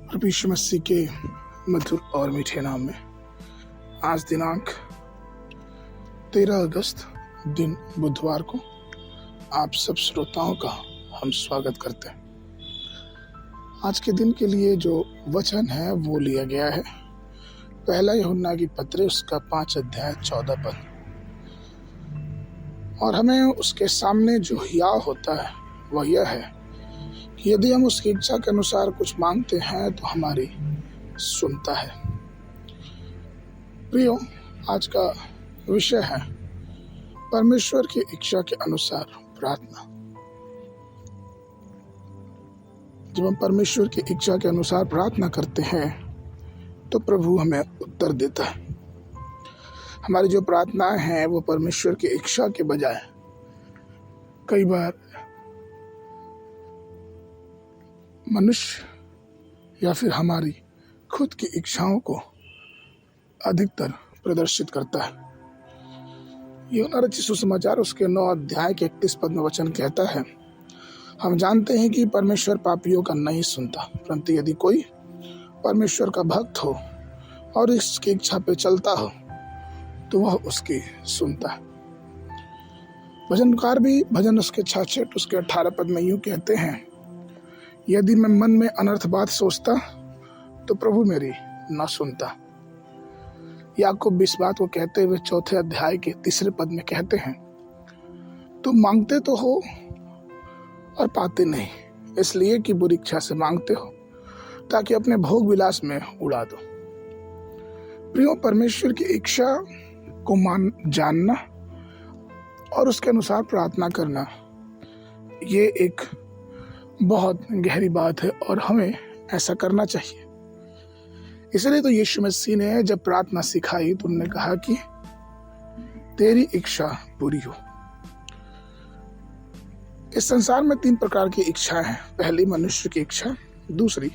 प्रभु यीशु मसीह के मधुर और मीठे नाम में आज दिनांक 13 अगस्त दिन बुधवार को आप सब श्रोताओं का हम स्वागत करते हैं। आज के दिन के लिए जो वचन है वो लिया गया है पहला यूहन्ना की पत्री उसका 5 अध्याय 14 पद। और हमें उसके सामने जो हिया होता है वह यह है कि यदि हम उसकी इच्छा के अनुसार कुछ मांगते हैं तो हमारी सुनता है। प्रियो, आज का विषय है परमेश्वर की इच्छा के अनुसार प्रार्थना। जब हम परमेश्वर की इच्छा के अनुसार प्रार्थना करते हैं तो प्रभु हमें उत्तर देता है। हमारी जो प्रार्थनाएं हैं वो परमेश्वर की इच्छा के बजाय कई बार मनुष्य या फिर हमारी खुद की इच्छाओं को अधिकतर प्रदर्शित करता है। यूहन्ना रचित सुसमाचार उसके 9 अध्याय के 31 पद में वचन कहता है, हम जानते हैं कि परमेश्वर पापियों का नहीं सुनता, परंतु यदि कोई परमेश्वर का भक्त हो और इसकी इच्छा पे चलता हो तो वह उसकी सुनता है। भजनकार भी भजन उसके 66 उसके 18 पद में यूं कहते हैं, यदि मैं मन में अनर्थ बात सोचता तो प्रभु मेरी न सुनता। याकूब इस बात को कहते हुए 4 अध्याय के 3 पद में कहते हैं, तुम मांगते तो हो और पाते नहीं, इसलिए कि बुरी इच्छा से मांगते हो ताकि अपने भोग विलास में उड़ा दो। प्रियो, परमेश्वर की इच्छा को जानना और उसके अनुसार प्रार्थना करना ये एक बहुत गहरी बात है और हमें ऐसा करना चाहिए। इसलिए तो यीशु मसीह ने जब प्रार्थना सिखाई तो उन्होंने कहा कि तेरी इच्छा पूरी हो। इस संसार में 3 प्रकार की इच्छा है। पहली मनुष्य की इच्छा, दूसरी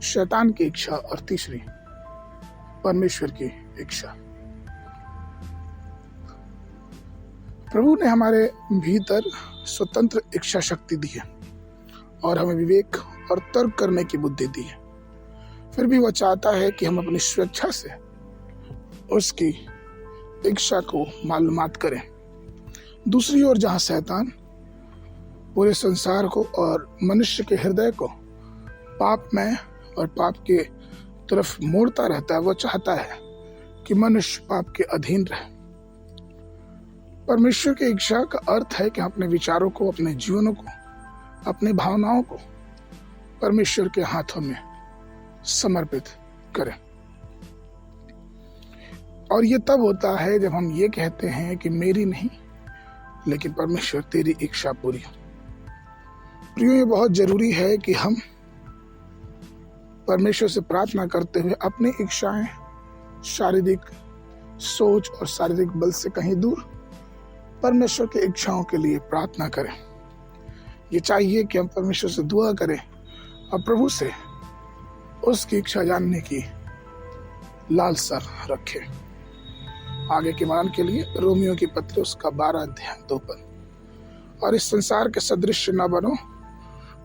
शैतान की इच्छा और तीसरी परमेश्वर की इच्छा। प्रभु ने हमारे भीतर स्वतंत्र इच्छा शक्ति दी है और हमें विवेक और तर्क करने की बुद्धि दी है। फिर भी वह चाहता है कि हम अपनी स्वेच्छा से उसकी इच्छा को मालूमात करें। दूसरी ओर जहां शैतान पूरे संसार को और मनुष्य के हृदय को पाप में और पाप के तरफ मोड़ता रहता है, वह चाहता है कि मनुष्य पाप के अधीन रहे। परमेश्वर की इच्छा का अर्थ है कि हम अपने विचारों को, अपने जीवनों को, अपनी भावनाओं को परमेश्वर के हाथों में समर्पित करें। और ये तब होता है जब हम ये कहते हैं कि मेरी नहीं लेकिन परमेश्वर तेरी इच्छा पूरी हो। प्रियो, ये बहुत जरूरी है कि हम परमेश्वर से प्रार्थना करते हुए अपनी इच्छाएं शारीरिक सोच और शारीरिक बल से कहीं दूर परमेश्वर की इच्छाओं के लिए प्रार्थना करें। ये चाहिए कि हम परमेश्वर से दुआ करें और प्रभु से उसकी इच्छा जानने की लालसा रखें। आगे के वर्णन के लिए रोमियो की पत्री उसका 12 अध्याय 2 पद। और इस संसार के सदृश न बनो,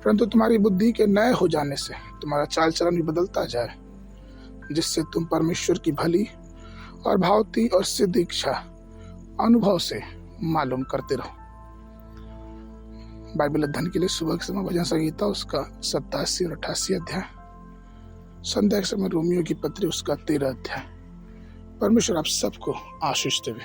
परंतु तुम्हारी बुद्धि के नए हो जाने से तुम्हारा चाल चलन भी बदलता जाए, जिससे तुम परमेश्वर की भली और भावती और सिद्ध इच्छा अनुभव से मालूम करते रहो। बाइबल अध्ययन के लिए सुबह के समय भजन संगीता उसका 87 और 88 अध्याय, संध्या के समय रोमियो की पत्री उसका 13 अध्याय। परमेश्वर आप सबको आशीष देवे।